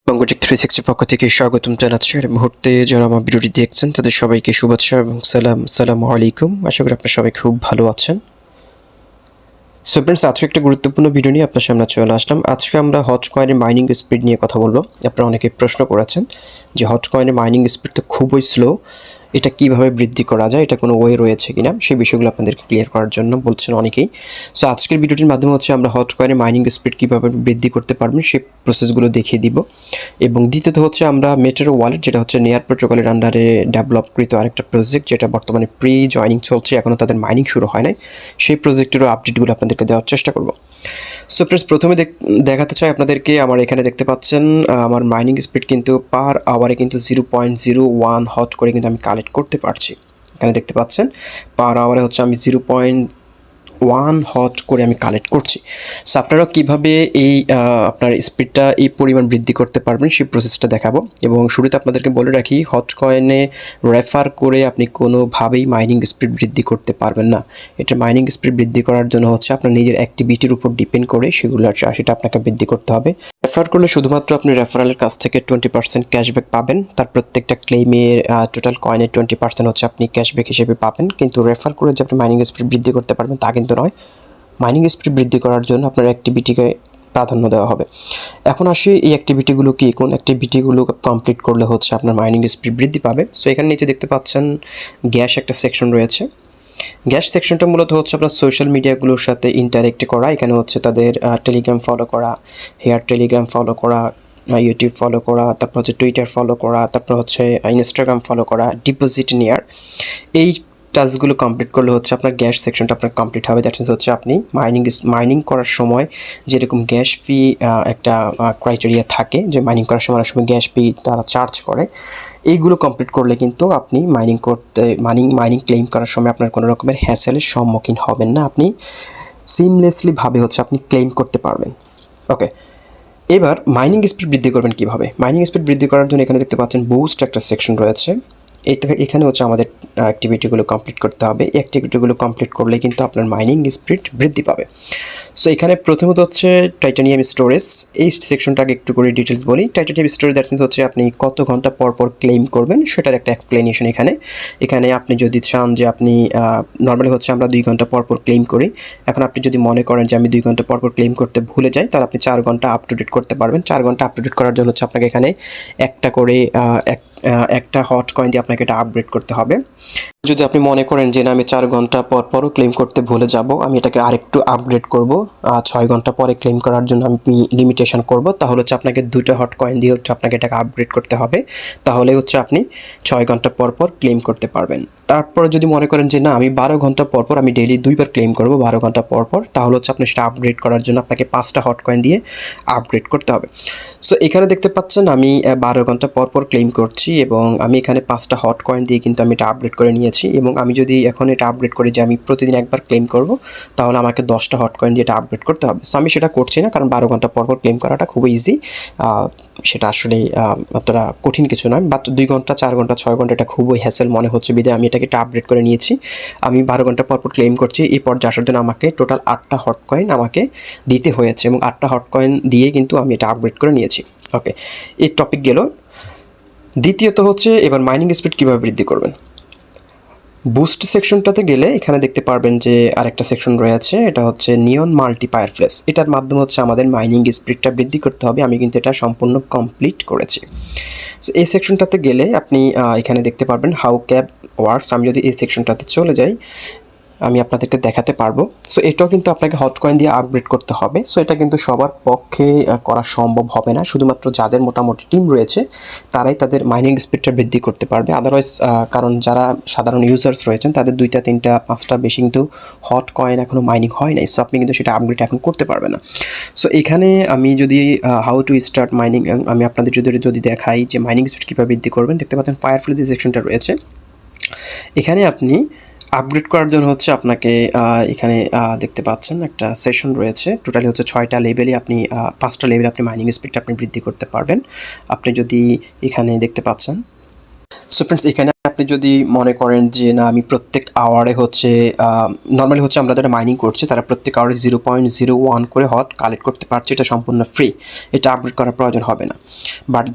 Bongo 360 পক্ষ থেকে স্বাগতম জানাচ্ছি। আর এই মুহূর্তে যারা আমার ভিডিওটি দেখছেন তাদের সবাইকে শুভেচ্ছা এবং আসসালামু আলাইকুম। আশা করি আপনারা সবাই খুব ভালো আছেন। সো ফ্রেন্ডস, আজকে একটা গুরুত্বপূর্ণ ভিডিও নিয়ে আপনার সামনে চলে আসলাম। আজকে আমরা হট কয়েনের মাইনিং স্পিড নিয়ে কথা বলবো। আপনারা অনেকে প্রশ্ন করেছেন যে হট কয়েনের মাইনিং স্পিড তো খুবই স্লো, এটা কিভাবে বৃদ্ধি করা যায়, এটা কোনো ওয়ে রয়েছে কিনা, সেই বিষয়গুলো আপনাদেরকে ক্লিয়ার করার জন্য বলছেন অনেকেই। সো আজকের ভিডিওটির মাধ্যমে হচ্ছে আমরা হট কয়েনের মাইনিং স্পিড কীভাবে বৃদ্ধি করতে পারবেন সেই প্রসেসগুলো দেখিয়ে দিব। এবং দ্বিতীয়ত হচ্ছে আমরা মেটার ওয়ালেট, যেটা হচ্ছে নেয়ার প্রোটোকলের আন্ডারে ডেভেলপকৃত আরেকটা প্রজেক্ট, যেটা বর্তমানে প্রি জয়নিং চলছে, এখনও তাদের মাইনিং শুরু হয় নাই, সেই প্রজেক্টেরও আপডেটগুলো আপনাদেরকে দেওয়ার চেষ্টা করব। সো ফ্রেন্ডস, প্রথমে দেখাতে চাই আপনাদেরকে, আমার এখানে দেখতে পাচ্ছেন আমার মাইনিং স্পিড কিন্তু পার আওয়ারে কিন্তু 0.01 হট করে কিন্তু আমি কালেক্ট করতে পারছি। এখানে দেখতে পাচ্ছেন পার আওয়ারে হচ্ছে আমি 0.1 হট করে আমি কালেক্ট করছি। সো আপনারা কীভাবে এই আপনার স্পিডটা এই পরিমাণ বৃদ্ধি করতে পারবেন সেই প্রসেসটা দেখাবো। এবং শুরুতে আপনাদেরকে বলে রাখি, হট কয়েনে রেফার করে আপনি কোনোভাবেই মাইনিং স্পিড বৃদ্ধি করতে পারবেন না। এটা মাইনিং স্পিড বৃদ্ধি করার জন্য হচ্ছে আপনার নিজের অ্যাক্টিভিটির উপর ডিপেন্ড করে সেটা আপনাকে বৃদ্ধি করতে হবে। রেফার করলে শুধুমাত্র আপনি রেফারেলের কাছ থেকে 20% ক্যাশব্যাক পাবেন। তার প্রত্যেকটা ক্লেমের টোটাল কয়েনের 20% হচ্ছে আপনি ক্যাশব্যাক হিসেবে পাবেন। কিন্তু রেফার করে যে আপনি মাইনিং স্পিড বৃদ্ধি করতে পারবেন তা কিন্তু নয়। মাইনিং স্পিড বৃদ্ধি করার জন্য আপনার অ্যাক্টিভিটিকে প্রাধান্য দেওয়া হবে। এখন আসি এই অ্যাক্টিভিটিগুলো কি, কোন অ্যাক্টিভিটিগুলো কমপ্লিট করলে হচ্ছে আপনার মাইনিং স্পিড বৃদ্ধি পাবে। সো এখানে নিচে দেখতে পাচ্ছেন গ্যাস একটা সেকশন রয়েছে। গ্যাস সেকশনটা মূলত হচ্ছে আপনার সোশ্যাল মিডিয়াগুলোর সাথে ইন্টারেক্ট করা। এখানে হচ্ছে তাদের টেলিগ্রাম ফলো করা, টেলিগ্রাম ফলো করা, ইউটিউব ফলো করা, তারপর হচ্ছে টুইটার ফলো করা, তারপর হচ্ছে ইনস্টাগ্রাম ফলো করা, ডিপোজিট নেওয়ার, এই টাস্কগুলো কমপ্লিট করলে হচ্ছে আপনার গ্যাস সেকশনটা আপনার কমপ্লিট হবে। দ্যাট মিনস হচ্ছে আপনি মাইনিং করার সময় যেরকম গ্যাস ফি একটা ক্রাইটেরিয়া থাকে, যে মাইনিং করার সময় অনেক সময় গ্যাস ফি তারা চার্জ করে, এইগুলো কমপ্লিট করলে কিন্তু আপনি মাইনিং ক্লেম করার সময় আপনার কোনো রকমের হ্যাসেলের সম্মুখীন হবেন না। আপনি সিমলেসলিভাবে হচ্ছে আপনি ক্লেম করতে পারবেন। ওকে, এবার মাইনিং স্পিড বৃদ্ধি করবেন কীভাবে? মাইনিং স্পিড বৃদ্ধি করার জন্য এখানে দেখতে পাচ্ছেন বুস্ট একটা সেকশন রয়েছে। এখানে হচ্ছে আমাদের অ্যাক্টিভিটিগুলো কমপ্লিট করতে হবে। এই অ্যাক্টিভিটিগুলো কমপ্লিট করলে কিন্তু আপনার মাইনিং স্পিড বৃদ্ধি পাবে। সো এখানে প্রথমত হচ্ছে টাইটানিয়াম স্টোরেজ, এই সেকশনটাকে একটু করে ডিটেলস বলি। টাইটানিয়াম স্টোরেজ দ্যাট মিনস হচ্ছে আপনি কত ঘন্টা পর পর ক্লেম করবেন সেটার একটা এক্সপ্লেনেশন এখানে আপনি যদি চান যে আপনি নর্মালি হচ্ছে আমরা 2 ঘন্টা পর পর ক্লেম করি। এখন আপনি যদি মনে করেন যে আমি 2 ঘন্টা পর পর ক্লেম করতে ভুলে যাই, তাহলে আপনি 4 ঘন্টা আপ টু ডেট করতে পারবেন। 4 ঘন্টা আপ টু ডেট করার জন্য হচ্ছে আপনাকে এখানে একটা করে একটা হট কয়েন দিয়ে আপনাকে এটা আপগ্রেড করতে হবে। যদি আপনি মনে করেন যে না, আমি 4 ঘন্টা পর পরও ক্লেম করতে ভুলে যাব, আমি এটাকে আরেকটু আপগ্রেড করব, 6 ঘন্টা পরে ক্লেম করার জন্য আমি লিমিটেশন করব, তাহলে হচ্ছে আপনাকে 2টা হট কয়েন দিয়ে হচ্ছে আপনাকে এটাকে আপগ্রেড করতে হবে। তাহলে হচ্ছে আপনি 6 ঘন্টা পর পর ক্লেম করতে পারবেন। তারপরে যদি মনে করেন যে না, আমি 12 ঘন্টা পর পর আমি ডেইলি 2বার ক্লেম করব 12 ঘন্টা পর পর, তাহলে হচ্ছে আপনি সেটা আপগ্রেড করার জন্য আপনাকে 5টা হট কয়েন দিয়ে আপগ্রেড করতে হবে। সো এখানে দেখতে পাচ্ছেন আমি 12 ঘন্টা পর পর ক্লেম করছি এবং আমি এখানে 5টা হট কয়েন দিয়ে কিন্তু আমি এটা আপগ্রেড করে নিয়েছি। এবং আমি যদি এখন এটা আপগ্রেড করি যে আমি প্রতিদিন একবার ক্লেম করব, তাহলে আমাকে 10টা হট কয়েন দিয়ে এটা আপগ্রেড করতে হবে। সো আমি সেটা করছি না, কারণ 12 ঘন্টা পর পর ক্লেম করাটা খুবই ইজি। সেটা আসলে অতটা কঠিন কিছু নয়, বাট 2 ঘন্টা 4 ঘন্টা 6 ঘন্টা এটা খুবই হ্যাসেল মনে হচ্ছে, বিধায় আমি এটাকে এটা আপগ্রেড করে নিয়েছি। আমি 12 ঘন্টা পর পর ক্লেম করছি। এই পর্যায়ে আসার জন্য আমাকে টোটাল 8টা হট কয়েন আমাকে দিতে হয়েছে এবং 8টা হট কয়েন দিয়ে কিন্তু আমি এটা আপগ্রেড করে নিয়েছি। ওকে, এই টপিক গেল। দ্বিতীয়ত হচ্ছে এবার মাইনিং স্পিড কীভাবে বৃদ্ধি করবেন। বুস্ট সেকশনটাতে গেলে এখানে দেখতে পারবেন যে আরেকটা সেকশন রয়েছে, এটা হচ্ছে নিয়ন মাল্টিপ্লায়ার ফ্লেস। এটার মাধ্যমে হচ্ছে আমাদের মাইনিং স্পিডটা বৃদ্ধি করতে হবে। আমি কিন্তু এটা সম্পূর্ণ কমপ্লিট করেছি। সো এই সেকশনটাতে গেলে আপনি এখানে দেখতে পারবেন হাউ ক্যাব ওয়ার্কস। আমি যদি এই সেকশনটাতে চলে যাই, আমি আপনাদেরকে দেখাতে পারবো। সো এটাও কিন্তু আপনাকে হট কয়েন দিয়ে আপগ্রেড করতে হবে। সো এটা কিন্তু সবার পক্ষে করা সম্ভব হবে না, শুধুমাত্র যাদের মোটামুটি টিম রয়েছে তারাই তাদের মাইনিং স্পিডটা বৃদ্ধি করতে পারবে। আদারওয়াইজ কারণ যারা সাধারণ ইউজার্স রয়েছেন তাদের 2টা 3টা 5টা বেশি কিন্তু হট কয়েন এখনও মাইনিং হয় নাই। সো আপনি কিন্তু সেটা আপগ্রেড এখন করতে পারবেন না। সো এখানে আমি যদি হাউ টু স্টার্ট মাইনিং, আমি আপনাদের যদি দেখাই যে মাইনিং স্পিড কীভাবে বৃদ্ধি করবেন, দেখতে পাচ্ছেন ফায়ারফ্লাই যে সেকশনটা রয়েছে, এখানে আপনি আপগ্রেড করার জন্য হচ্ছে আপনাকে এখানে দেখতে পাচ্ছেন একটা সেশন রয়েছে। টোটালি হচ্ছে 6টা লেভেলে আপনি 5টা লেভেলে আপনি মাইনিং স্পিডটা আপনি বৃদ্ধি করতে পারবেন। আপনি যদি এখানে দেখতে পাচ্ছেন সো ফ্রেন্ডস, এখানে আপনি যদি মনে করেন যে না আমি প্রত্যেক আওয়ারে হচ্ছে নর্মালি হচ্ছে আমরা যারা মাইনিং করছি তারা প্রত্যেক আওয়ারে 0.01 করে হট কালেক্ট করতে পারছে, এটা সম্পূর্ণ ফ্রি, এটা আপগ্রেড করার প্রয়োজন হবে না। বাট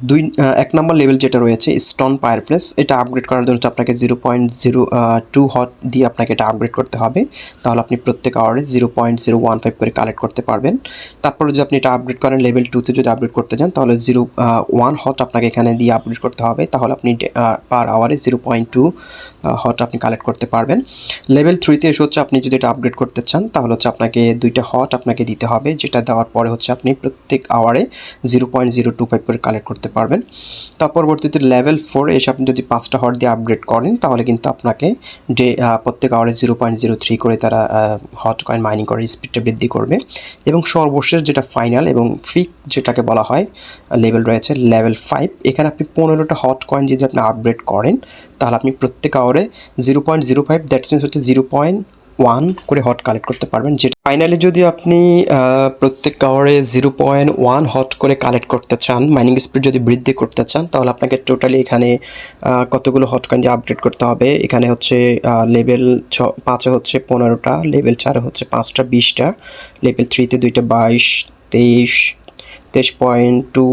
1 নম্বর লেভেল যেটা রয়েছে স্টোন ফায়ারপ্লেস, এটা আপগ্রেড করার জন্য আপনাকে 0.02 হট দিয়ে আপনাকে এটা আপগ্রেড করতে হবে, তাহলে আপনি প্রত্যেক আওয়ারে 0.015 করে কালেক্ট করতে পারবেন। তারপরে যদি আপনি এটা আপগ্রেড করেন লেভেল 2তে যদি আপগ্রেড করতে যান তাহলে 1 হট আপনাকে এখানে দিয়ে আপগ্রেড করতে হবে, তাহলে আপনি পার আওয়ারে 0.2 হট আপনি কালেক্ট করতে পারবেন। লেভেল 3তে এসে হচ্ছে আপনি যদি এটা আপগ্রেড করতে চান তাহলে হচ্ছে আপনাকে 2টা হট আপনাকে দিতে হবে, যেটা দেওয়ার পরে হচ্ছে আপনি প্রত্যেক আওয়ারে 0.025 করে কালেক্ট করতে পারবেন। তার পরবর্তীতে লেভেল 4 এসে আপনি যদি 5টা হট দিয়ে আপগ্রেড করেন তাহলে কিন্তু আপনাকে প্রত্যেক আওয়ারে 0.03 করে তারা হট কয়েন মাইনিং করার স্পিডটা বৃদ্ধি করবে। এবং সর্বশেষ যেটা ফাইনাল এবং ফিক যেটাকে বলা হয় লেভেল রয়েছে লেভেল 5, এখানে আপনি 15টা হট কয়েন যদি আপনি আপগ্রেড করেন তাহলে আপনি প্রত্যেক আওয়ারে 0.05 দ্যাট মিনস হচ্ছে 0.1 করে হট কালেক্ট করতে পারবেন। যেটা ফাইনালি যদি আপনি প্রত্যেক আওয়ারে 0.1 হট করে কালেক্ট করতে চান, মাইনিং স্পিড যদি বৃদ্ধি করতে চান তাহলে আপনাকে টোটালি এখানে কতগুলো হট কয়েন দিয়ে আপডেট করতে হবে। এখানে হচ্ছে লেভেল 5-এ হচ্ছে 15টা, লেভেল 4-এ হচ্ছে 5টা 20টা, লেভেল 3তে 2টা 22, 23.2,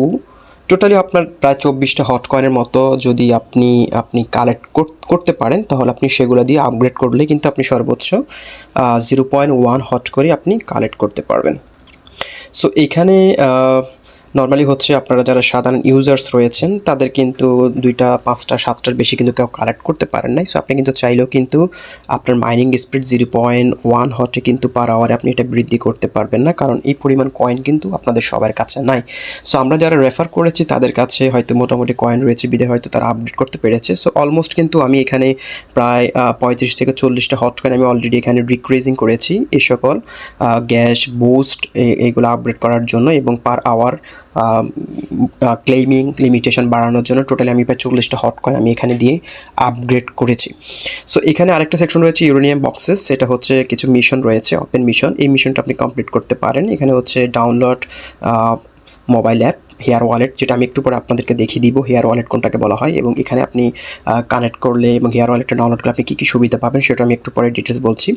টোটালি আপনার প্রায় 24টা হট কয়েনের মতো যদি আপনি কালেক্ট করতে পারেন তাহলে আপনি সেগুলো দিয়ে আপগ্রেড করলে কিন্তু আপনি সর্বোচ্চ 0.1 হট করে আপনি কালেক্ট করতে পারবেন। সো এইখানে নর্মালি হচ্ছে আপনারা যারা সাধারণ ইউজার্স রয়েছেন তাদের কিন্তু 2টা 5টা 7টার বেশি কিন্তু কেউ কালেক্ট করতে পারেন নাই। সো আপনি কিন্তু চাইলেও কিন্তু আপনার মাইনিং স্পিড 0.1 হটে কিন্তু পার আওয়ারে আপনি এটা বৃদ্ধি করতে পারবেন না, কারণ এই পরিমাণ কয়েন কিন্তু আপনাদের সবার কাছে নাই। সো আমরা যারা রেফার করেছি তাদের কাছে হয়তো মোটামুটি কয়েন রয়েছে বিধায় হয়তো তারা আপডেট করতে পেরেছে। সো অলমোস্ট কিন্তু আমি এখানে প্রায় 35 থেকে 40টা হট কয়েন আমি অলরেডি এখানে রিক্রিজিং করেছি এই সকল গ্যাস বুস্ট এইগুলো আপগ্রেড করার জন্য, এবং পার আওয়ার ক্লেমিং লিমিটেশন বাড়ানোর জন্য টোটালি আমি প্রায় 40টা হট কয়েন আমি এখানে দিয়ে আপগ্রেড করেছি। সো এখানে আরেকটা সেকশন রয়েছে ইউরেনিয়াম বক্সেস, সেটা হচ্ছে কিছু মিশন রয়েছে, ওপেন মিশন, এই মিশনটা আপনি কমপ্লিট করতে পারেন। এখানে হচ্ছে download mobile app here wallet, যেটা আমি একটু পরে আপনাদেরকে দেখিয়ে দিব হেয়ার ওয়ালেট কোনটাকে বলা হয়, এবং এখানে আপনি কানেক্ট করলে এবং হেয়ার ওয়ালেটটা ডাউনলোড করলে আপনি কী কী সুবিধা পাবেন সেটা আমি একটু পরে ডিটেলস বলছি।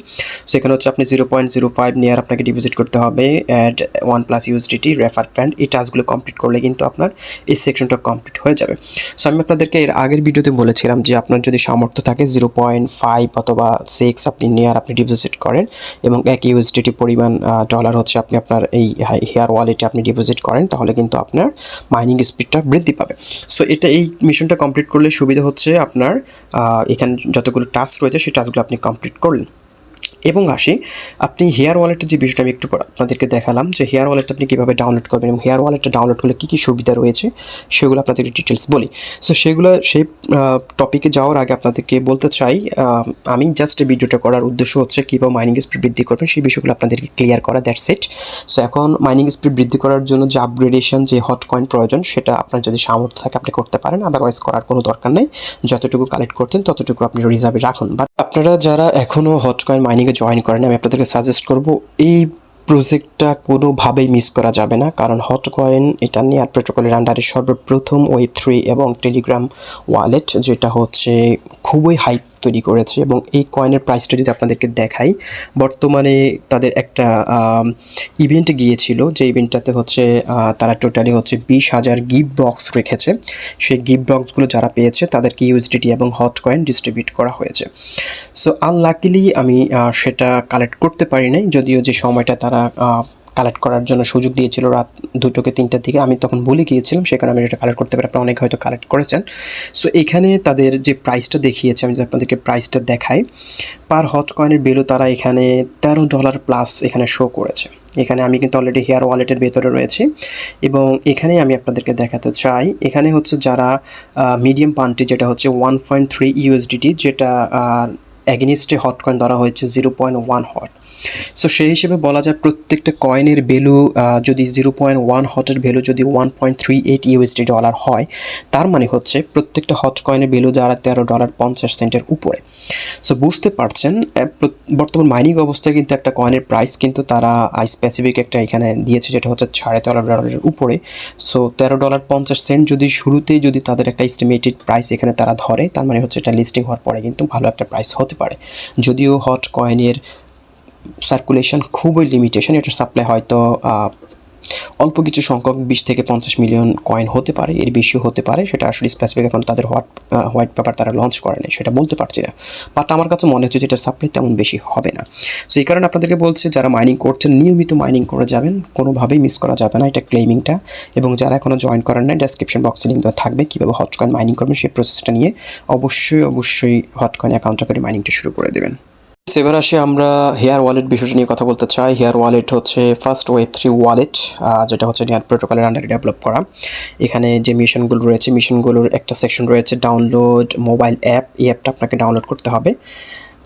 সো এখানে হচ্ছে আপনি 0.05 নিয়ার আপনাকে ডিপোজিট করতে হবে, অ্যাড 1+ USDT, রেফার ফ্রেন্ড, এই টাস্কগুলো কমপ্লিট করলে কিন্তু আপনার এই সেকশনটা কমপ্লিট হয়ে যাবে। সো আমি আপনাদেরকে এর আগের ভিডিওতে বলেছিলাম যে আপনার যদি সামর্থ্য থাকে 0.5 অথবা 6 আপনি নিয়ার আপনি ডিপোজিট করেন এবং 1 USDT পরিমাণ ডলার হচ্ছে আপনি আপনার এই হেয়ার ওয়ালেটে আপনি ডিপোজিট করেন তাহলে কিন্তু আপনার মাইনিং স্পিডটা বৃদ্ধি পাবে। সো এই মিশনটা কমপ্লিট করলে সুবিধা হচ্ছে আপনার এখানে যতগুলো টাস্ক রয়েছে সেই টাস্কগুলো আপনি কমপ্লিট করলেন। এবং আসি আপনি হেয়ার ওয়ালেটের যে বিষয়টা আমি একটু আপনাদেরকে দেখালাম যে হেয়ার ওয়ালেটটা আপনি কীভাবে ডাউনলোড করবেন এবং হেয়ার ওয়ালেটটা ডাউনলোড করলে কী কী সুবিধা রয়েছে সেগুলো আপনাদেরকে ডিটেলস বলি। সো সেই টপিকে যাওয়ার আগে আপনাদেরকে বলতে চাই, আমি জাস্ট এই ভিডিওটা করার উদ্দেশ্য হচ্ছে কীভাবে মাইনিং স্পিড বৃদ্ধি করবেন সেই বিষয়গুলো আপনাদেরকে ক্লিয়ার করা, দ্যাটস ইট। সো এখন মাইনিং স্পিড বৃদ্ধি করার জন্য যে আপগ্রেডেশন যে হট কয়েন প্রয়োজন সেটা আপনার যদি সামর্থ্য থাকে আপনি করতে পারেন, আদারওয়াইজ করার কোনো দরকার নেই। যতটুকু কালেক্ট করছেন ততটুকু আপনি রিজার্ভে রাখুন। বাট আপনারা যারা এখনও হট কয়েন মাইনিংয়ে জয়েন করেন আমি আপনাদেরকে সাজেস্ট করব এই প্রজেক্টটা কোনোভাবেই মিস করা যাবে না, কারণ হট কয়েন এটা নেয়ার প্রোটোকলের আন্ডারে সর্বপ্রথম Web3 এবং টেলিগ্রাম ওয়ালেট, যেটা হচ্ছে খুবই হাইপ তৈরি করেছে। এবং এই কয়েনের প্রাইসটা যদি আপনাদেরকে দেখাই, বর্তমানে তাদের একটা ইভেন্ট গিয়েছিল যে ইভেন্টটাতে হচ্ছে তারা টোটালি হচ্ছে 20,000 গিফট বক্স রেখেছে। সেই গিফট বক্সগুলো যারা পেয়েছে তাদেরকে ইউএসডিটি এবং হট কয়েন ডিস্ট্রিবিউট করা হয়েছে। সো আনলাকিলি আমি সেটা কালেক্ট করতে পারি নাই, যদিও যে সময়টা তারা কালেক্ট করার জন্য সুযোগ দিয়েছিল রাত 2টো থেকে 3টার দিকে, আমি তখন ভুলে গিয়েছিলাম, সেখানে আমি সেটা কালেক্ট করতে পারি। আপনারা অনেকে হয়তো কালেক্ট করেছেন। সো এখানে তাদের যে প্রাইসটা দেখিয়েছে, আমি যদি আপনাদেরকে প্রাইসটা দেখাই, পার হট কয়েনের ভ্যালু তারা এখানে $13+ এখানে শো করেছে। এখানে আমি কিন্তু অলরেডি হেয়ার ওয়ালেটের ভেতরে রয়েছি এবং এখানে আমি আপনাদেরকে দেখাতে চাই, এখানে হচ্ছে যারা মিডিয়াম পান্টি যেটা হচ্ছে 1.3 USDT, যেটা এগেনিস্টে হট কয়েন ধরা হয়েছে 0.1 হট। সো সেই হিসেবে বলা যায় প্রত্যেকটা কয়েনের ভ্যালু যদি 0.1 হটের ভ্যালু যদি 1.38 ইউএসডি ডলার হয়, তার মানে হচ্ছে প্রত্যেকটা হট কয়েনের ভ্যালু দ্বারা $13.50 উপরে। সো বুঝতে পারছেন বর্তমান মাইনিং অবস্থায় কিন্তু একটা কয়েনের প্রাইস কিন্তু তারা স্পেসিফিক একটা এখানে দিয়েছে, যেটা হচ্ছে $13.5 উপরে। সো $13.50 যদি শুরুতেই যদি তাদের একটা এস্টিমেটেড প্রাইস এখানে তারা ধরে, তার মানে হচ্ছে এটা লিস্টিং হওয়ার পরে কিন্তু ভালো একটা প্রাইস হতে পারে। যদিও হট কয়েনের সার্কুলেশন খুবই লিমিটেশন, এটার সাপ্লাই হয়তো অল্প কিছু সংখ্যক 20 থেকে 50 মিলিয়ন কয়েন হতে পারে, এর বেশিও হতে পারে। সেটা আসলে স্পেসিফিক এখন তাদের হোয়াইট পেপার তারা লঞ্চ করে নাই, সেটা বলতে পারছি না। বাট আমার কাছে মনে হচ্ছে যে এটার সাপ্লাই তেমন বেশি হবে না। সো এই কারণে আপনাদেরকে বলছি, যারা মাইনিং করছেন নিয়মিত মাইনিং করে যাবেন, কোনোভাবেই মিস করা যাবে না এটা ক্লেমিংটা। এবং যারা এখনও জয়েন করেন না, ডেসক্রিপশন বক্সে লিঙ্ক দেওয়া থাকবে কীভাবে হট কয়েন মাইনিং করবেন, সেই প্রসেসটা নিয়ে অবশ্যই হট কয়েন অ্যাকাউন্টটা করে মাইনিংটা শুরু করে দেবেন। এবার আসি আমরা হেয়ার ওয়ালেট বিষয়টা নিয়ে কথা বলতে চাই। হেয়ার ওয়ালেট হচ্ছে ফার্স্ট Web3 ওয়ালেট, যেটা হচ্ছে নেয়ার প্রোটোকলের আন্ডারে ডেভেলপ করা। এখানে যে মিশনগুলো রয়েছে, মিশনগুলোর একটা সেকশন রয়েছে ডাউনলোড মোবাইল অ্যাপ। এই অ্যাপটা আপনাকে ডাউনলোড করতে হবে।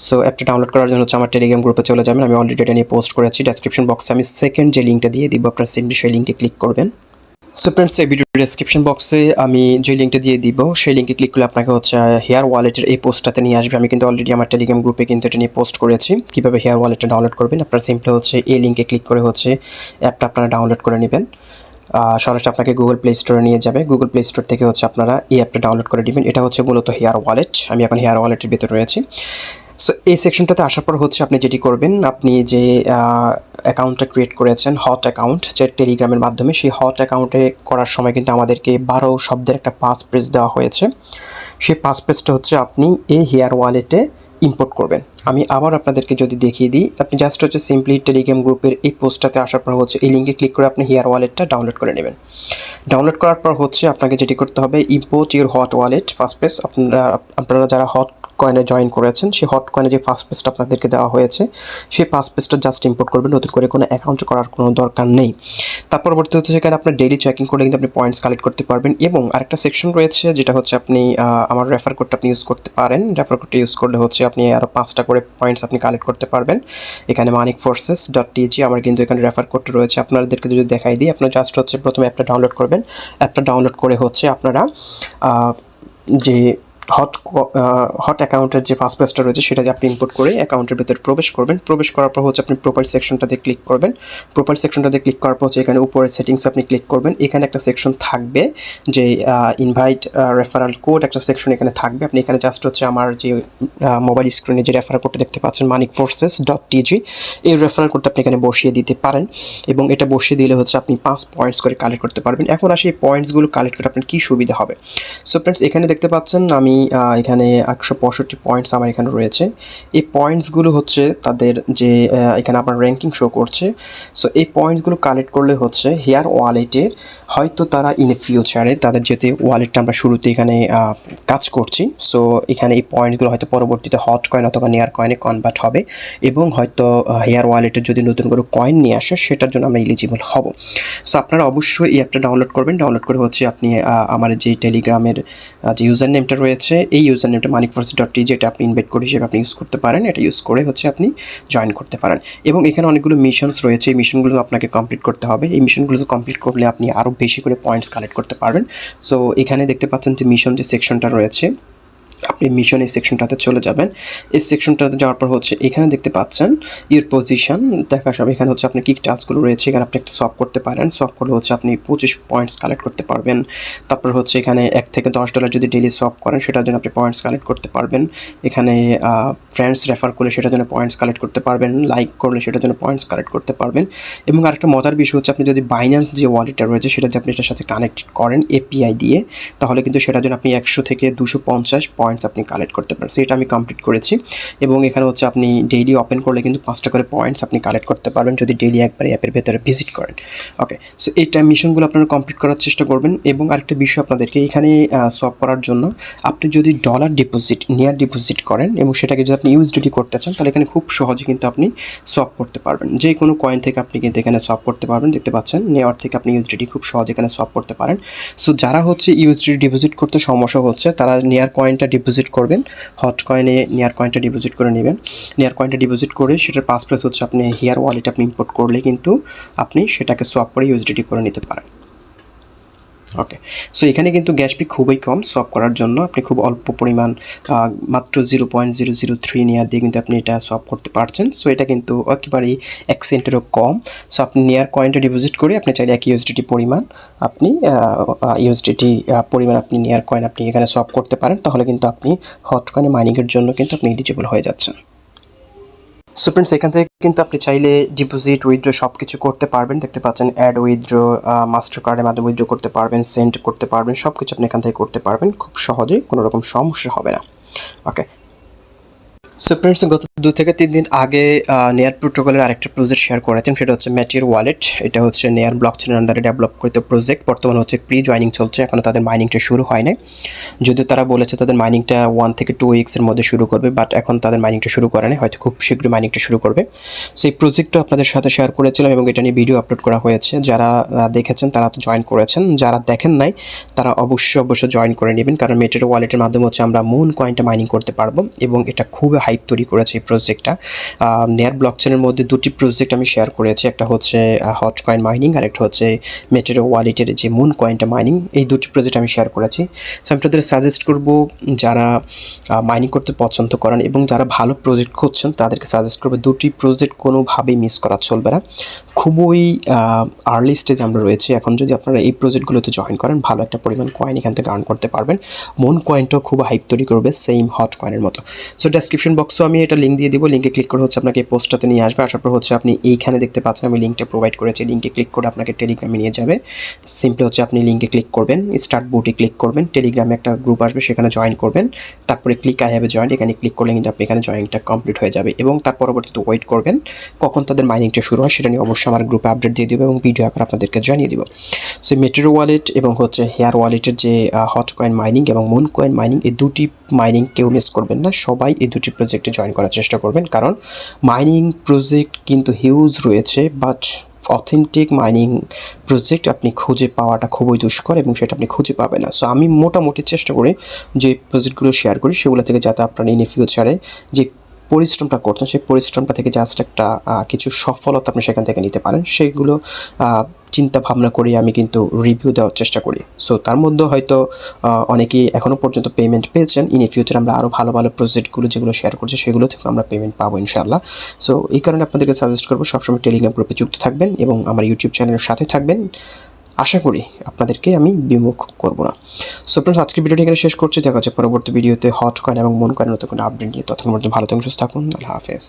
সো অ্যাপটা ডাউনলোড করার জন্য হচ্ছে আমার টেলিগ্রাম গ্রুপে চলে যাবেন, আমি অলরেডি এটা নিয়ে পোস্ট করেছি। ডেসক্রিপশন বক্সে আমি সেকেন্ড যে লিঙ্কটা দিয়ে দিব, আপনার সিম্পলি সেই লিঙ্কে ক্লিক করবেন। সো ফ্রেন্ডস, এই ভিডিওর ডেসক্রিপশন বক্সে আমি যে লিঙ্কটা দিয়ে দিব, সেই লিঙ্কে ক্লিক করলে আপনাকে হচ্ছে হেয়ার ওয়ালেটের এই পোস্টটাতে নিয়ে আসবে। আমি কিন্তু অলরেডি আমার টেলিগ্রাম গ্রুপে কিন্তু এটা নিয়ে পোস্ট করেছি কীভাবে হেয়ার ওয়ালেটটা ডাউনলোড করবেন। আপনারা সিম্পলি হচ্ছে এই লিঙ্কে ক্লিক করে হচ্ছে অ্যাপটা আপনারা ডাউনলোড করে নেবেন। সরাসরি আপনাকে গুগল প্লে স্টোরে নিয়ে যাবে। গুগল প্লে স্টোর থেকে হচ্ছে আপনারা এই অ্যাপটা ডাউনলোড করে নেবেন। এটা হচ্ছে মূলত হেয়ার ওয়ালেট। আমি এখন হেয়ার ওয়ালেটের ভিতরে রয়েছি। সো এই সেকশনটাতে আসার পর হচ্ছে আপনি যেটি করবেন, আপনি যে অ্যাকাউন্টটা ক্রিয়েট করেছেন হট অ্যাকাউন্ট, যে টেলিগ্রামের মাধ্যমে, সেই হট অ্যাকাউন্টে করার সময় কিন্তু আমাদেরকে 12 শব্দের একটা পাসফ্রেজ দেওয়া হয়েছে। সেই পাসফ্রেজটা হচ্ছে আপনি এই হেয়ার ওয়ালেটে ইম্পোর্ট করবেন। আমি আবার আপনাদেরকে যদি দেখিয়ে দিই, আপনি জাস্ট হচ্ছে সিম্পলি টেলিগ্রাম গ্রুপের এই পোস্টটাতে আসার পর হচ্ছে এই লিঙ্কে ক্লিক করে আপনি হেয়ার ওয়ালেটটা ডাউনলোড করে নেবেন। ডাউনলোড করার পর হচ্ছে আপনাকে যেটি করতে হবে, import your hot wallet first page. আপনারা যারা হট কয়েনে জয়েন করেছেন, সেই হট কয়েনে যে ফার্স্ট পেজটা আপনাদেরকে দেওয়া হয়েছে, সেই ফার্স্ট পেজটা জাস্ট ইম্পোর্ট করবেন, নতুন করে কোনো অ্যাকাউন্ট করার কোনো দরকার নেই। তার পরবর্তী হচ্ছে সেখানে আপনার ডেইলি চেকিং করলে কিন্তু আপনি পয়েন্টস কালেক্ট করতে পারবেন। এবং আরেকটা সেকশন রয়েছে যেটা হচ্ছে আপনি আমার রেফার কোডটা আপনি ইউজ করতে পারেন। রেফার কোডটা ইউজ করলে হচ্ছে আপনি আরও 5টা করে পয়েন্টস আপনি কালেক্ট করতে পারবেন। এখানে manikforces.tg আমার কিন্তু এখানে রেফার কোডটা রয়েছে। আপনাদেরকে যদি দেখাই দিই, আপনার জাস্ট হচ্ছে প্রথমে অ্যাপটা ডাউনলোড করবেন। অ্যাপটা ডাউনলোড করে হচ্ছে আপনারা যে হট অ্যাকাউন্টের যে ফার্স্ট পেজটা রয়েছে সেটা যে আপনি ইম্পোর্ট করে অ্যাকাউন্টের ভিতরে প্রবেশ করবেন। প্রবেশ করার পর হচ্ছে আপনি প্রোফাইল সেকশনটাতে ক্লিক করবেন। প্রোফাইল সেকশনটাতে ক্লিক করার পর হচ্ছে এখানে উপরে সেটিংস আপনি ক্লিক করবেন। এখানে একটা সেকশন থাকবে যে ইনভাইট রেফারাল কোড, একটা সেকশন এখানে থাকবে। আপনি এখানে জাস্ট হচ্ছে আমার যে মোবাইল স্ক্রিনে যে রেফারাল কোডটা দেখতে পাচ্ছেন manikforces.tg, এই রেফারাল কোডটা আপনি এখানে বসিয়ে দিতে পারেন। এবং এটা বসিয়ে দিলে হচ্ছে আপনি 5 পয়েন্টস করে কালেক্ট করতে পারবেন। এখন আসি এই পয়েন্টসগুলো কালেক্ট করে আপনার কী সুবিধা হবে। সো ফ্রেন্ডস, এখানে দেখতে পাচ্ছেন আমি এখানে 165 পয়েন্টস আমার এখানে রয়েছে। এই পয়েন্টসগুলো হচ্ছে তাদের যে এখানে আপনার র্যাঙ্কিং শো করছে। সো এই পয়েন্টসগুলো কালেক্ট করলে হচ্ছে হেয়ার ওয়ালেটের হয়তো তারা ইন ফিউচারে তাদের যেতে ওয়ালেটটা আমরা শুরুতে এখানে কাজ করছি। সো এখানে এই পয়েন্টসগুলো হয়তো পরবর্তীতে হট কয়েন অথবা নেয়ার কয়েনে কনভার্ট হবে এবং হয়তো হেয়ার ওয়ালেটের যদি নতুন করে কয়েন নিয়ে আসে সেটার জন্য আমরা এলিজিবল হব। সো আপনারা অবশ্যই এই অ্যাপটা ডাউনলোড করবেন। ডাউনলোড করে হচ্ছে আপনি আমার যে টেলিগ্রামের যে ইউজার নেমটা রয়েছে, এই ইউজার নেমটা manikforces.tg, এটা আপনি ইনভাইট কোড হিসেবে আপনি ইউজ করতে পারেন। এটা ইউজ করে হচ্ছে আপনি জয়েন করতে পারেন। এবং এখানে অনেকগুলো মিশনস রয়েছে, এই মিশনগুলো আপনাকে কমপ্লিট করতে হবে। এই মিশনগুলো কমপ্লিট করলে আপনি আরও বেশি করে পয়েন্টস কালেক্ট করতে পারবেন। সো এখানে দেখতে পাচ্ছেন যে মিশন যে সেকশনটা রয়েছে, আপনি মিশন এই সেকশনটাতে চলে যাবেন। এই সেকশনটাতে যাওয়ার পর হচ্ছে এখানে দেখতে পাচ্ছেন ইউর পজিশন দেখার সময় এখানে হচ্ছে আপনার কী টাস্কগুলো রয়েছে, এখানে আপনি একটা সলভ করতে পারেন। সলভ করলে হচ্ছে আপনি 25 পয়েন্টস কালেক্ট করতে পারবেন। তারপর হচ্ছে এখানে $1 থেকে $10 যদি ডেইলি সলভ করেন সেটার জন্য আপনি পয়েন্টস কালেক্ট করতে পারবেন। এখানে ফ্রেন্ডস রেফার করলে সেটার জন্য পয়েন্টস কালেক্ট করতে পারবেন। লাইক করলে সেটার জন্য পয়েন্টস কালেক্ট করতে পারবেন। এবং আরেকটা মজার বিষয় হচ্ছে আপনি যদি বাইন্যান্স যে ওয়ালেটটা রয়েছে সেটা যদি আপনি এটার সাথে কানেক্ট করেন এপিআই দিয়ে, তাহলে কিন্তু সেটার জন্য আপনি 100 থেকে 250 পয়েন্টস আপনি কালেক্ট করতে পারেন। সো এটা আমি কমপ্লিট করেছি। এবং এখানে হচ্ছে আপনি ডেইলি ওপেন করলে কিন্তু 5টা করে পয়েন্টস আপনি কালেক্ট করতে পারবেন যদি ডেইলি একবার অ্যাপের ভেতরে ভিজিট করেন। ওকে, সো এইটা মিশনগুলো আপনারা কমপ্লিট করার চেষ্টা করবেন। এবং আরেকটা বিষয় আপনাদেরকে এখানে সলভ করার জন্য, আপনি যদি ডলার ডিপোজিট নেয়ার ডিপোজিট করেন এবং সেটাকে যদি আপনি ইউএসডিটি করতে চান, তাহলে এখানে খুব সহজে কিন্তু আপনি সলভ করতে পারবেন। যে কোনো কয়েন থেকে আপনি কিন্তু এখানে সলভ করতে পারবেন। দেখতে পাচ্ছেন নেওয়ার থেকে আপনি ইউএসডিটি খুব সহজে এখানে সলভ করতে পারেন। সো যারা হচ্ছে ইউএসডিটি ডিপোজিট করতে সমস্যা হচ্ছে, তারা নেয়ার কয়েনটা ডিপোজিট করবেন, হট কয়েনে নেয়ার কয়েনটা ডিপোজিট করে নেবেন। নেয়ার কয়েনটা ডিপোজিট করে সেটার পাসপ্রেস হচ্ছে আপনি হেয়ার ওয়ালেট আপনি ইম্পোর্ট করলে কিন্তু আপনি সেটাকে সোয়াপ করে ইউএসডিটি করে নিতে পারেন। ওকে, সো এখানে কিন্তু গ্যাস ফি খুবই কম। সোয়াপ করার জন্য আপনি খুব অল্প পরিমাণ মাত্র 0.003 নেয়ার দিয়ে কিন্তু আপনি এটা সোয়াপ করতে পারছেন। সো এটা কিন্তু একেবারেই 1 সেন্টেরও কম। সো আপনি নেয়ার কয়েনটা ডিপোজিট করে আপনি চাইলে 1 ইউএসডিটি পরিমাণ আপনি আপনি নেয়ার কয়েন আপনি এখানে সোয়াপ করতে পারেন। তাহলে কিন্তু আপনি হট কয়েনে মাইনিংয়ের জন্য কিন্তু আপনি এলিজিবল হয়ে যাচ্ছেন। সো ফ্রেন্ডস, এখান থেকে কিন্তু আপনি চাইলে ডিপোজিট, উইথড্র সব কিছু করতে পারবেন। দেখতে পাচ্ছেন অ্যাড উইথড্র, মাস্টার কার্ডের মাধ্যমে উইথড্র করতে পারবেন, সেন্ড করতে পারবেন, সব কিছু আপনি এখান থেকে করতে পারবেন খুব সহজেই, কোনো রকম সমস্যা হবে না। ওকে, সো ফ্রেন্ডস, গত 2 থেকে 3 দিন আগে নেয়ার প্রোটোকলের আরেকটা প্রজেক্ট শেয়ার করেছেন, সেটা হচ্ছে ম্যাটির ওয়ালেট। এটা হচ্ছে নেয়ার ব্লকচেনের আন্ডারে ডেভেলপ করিত প্রজেক্ট। বর্তমানে হচ্ছে প্রি জয়নিং চলছে, এখনও তাদের মাইনিংটা শুরু হয় নাই। যদিও তারা বলেছে তাদের মাইনিংটা 1 থেকে 2 উইক্সের মধ্যে শুরু করবে, বাট এখন তাদের মাইনিংটা শুরু করে নাই, হয়তো খুব শীঘ্রই মাইনিংটা শুরু করবে। সো এই প্রজেক্টটা আপনাদের সাথে শেয়ার করেছিলাম এবং এটা নিয়ে ভিডিও আপলোড করা হয়েছে। যারা দেখেছেন তারা তো জয়েন করেছেন, যারা দেখেন নাই তারা অবশ্যই জয়েন করে নেবেন, কারণ মেটের ওয়ালেটের মাধ্যমে হচ্ছে আমরা মুন কয়েনটা মাইনিং করতে পারবো এবং এটা খুবই হাইপ তৈরি করেছে এই প্রজেক্টটা। নেয়ার ব্লকচেনের মধ্যে 2টি প্রজেক্ট আমি শেয়ার করেছি, একটা হচ্ছে হট কয়েন মাইনিং আর একটা হচ্ছে মেটের ওয়ালেটের যে মুন কয়েনটা মাইনিং। এই 2টি প্রজেক্ট আমি শেয়ার করেছি। সো আমি তাদের সাজেস্ট করব, যারা মাইনিং করতে পছন্দ করেন এবং যারা ভালো প্রজেক্ট খুঁজছেন তাদেরকে সাজেস্ট করবো 2টি প্রজেক্ট কোনোভাবেই মিস করা চলবে না। খুবই আর্লি স্টেজ আমরা রয়েছি এখন। যদি আপনারা এই প্রজেক্টগুলোতে জয়েন করেন, ভালো একটা পরিমাণ কয়েন এখান থেকে আর্ন করতে পারবেন। মুন কয়েনটাও খুব হাইপ তৈরি করবে, সেম হট কয়েনের মতো। সো ডেসক্রিপশন বক্সেও আমি এটা লিঙ্ক দিয়ে দিব, লিঙ্কে ক্লিক করে হচ্ছে আপনাকে এই পোস্টটাতে নিয়ে আসবে। আসার পর হচ্ছে আপনি এইখানে দেখতে পাচ্ছেন আমি লিঙ্কটা প্রোভাইড করেছি, লিঙ্কে ক্লিক করে আপনাকে টেলিগ্রামে নিয়ে যাবে। সিম্পলি হচ্ছে আপনি লিঙ্কে ক্লিক করবেন, স্টার্ট বুটে ক্লিক করবেন, টেলিগ্রামে একটা গ্রুপ আসবে, সেখানে জয়েন করবেন। তারপরে click I have a joint, এখানে ক্লিক করলে কিন্তু আপনি এখানে জয়েনটা কমপ্লিট হয়ে যাবে এবং তার পরবর্তীতে ওয়েট করবেন কখন তাদের মাইনিংটা শুরু হয়। সেটা নিয়ে অবশ্যই আমার গ্রুপে আপডেট দিয়ে দেবো এবং ভিডিও আকারে আপনাদেরকে জানিয়ে দিব। সো মেটের ওয়ালেট এবং হচ্ছে হেয়ার ওয়ালেটের যে হট কয়েন মাইনিং এবং মুন কয়েন মাইনিং, এই 2টি মাইনিং কেউ মিস করবেন না। সবাই এই 2টি প্রজেক্টে জয়েন করার চেষ্টা করবেন, কারণ মাইনিং প্রজেক্ট কিন্তু হিউজ রয়েছে, বাট অথেন্টিক মাইনিং প্রজেক্ট আপনি খুঁজে পাওয়াটা খুবই দুষ্কর এবং সেটা আপনি খুঁজে পাবেন না। সো আমি মোটামুটি চেষ্টা করি যে প্রজেক্টগুলো শেয়ার করি সেগুলো থেকে যাতে আপনারা ইন ফিউচারে যে পরিশ্রমটা করছেন সেই পরিশ্রমটা থেকে জাস্ট একটা কিছু সফলতা আপনি সেখান থেকে নিতে পারেন, সেইগুলো চিন্তা ভাবনা করে আমি কিন্তু রিভিউ দেওয়ার চেষ্টা করি। সো তার মধ্যে হয়তো অনেকেই এখনও পর্যন্ত পেমেন্ট পেয়েছেন। ইন ফিউচার আমরা আরও ভালো ভালো প্রজেক্টগুলো যেগুলো শেয়ার করছি সেগুলো থেকে আমরা পেমেন্ট পাবো ইনশাআল্লাহ। সো এই কারণে আপনাদেরকে সাজেস্ট করবো সবসময় টেলিগ্রাম গ্রুপে যুক্ত থাকবেন এবং আমার ইউটিউব চ্যানেলের সাথে থাকবেন। আশা করি আপনাদেরকে আমি বিমুখ করবো না। সো ফ্রেন্ডস, আজকের ভিডিওটি এখানে শেষ করছি। দেখা হচ্ছে পরবর্তী ভিডিওতে হট কয়েন এবং মুন কয়েনের নতুন কোনো আপডেট নিয়ে। ততক্ষণ পর্যন্ত ভালো থাকুন, সুস্থ থাকুন। আল্লাহ হাফেজ।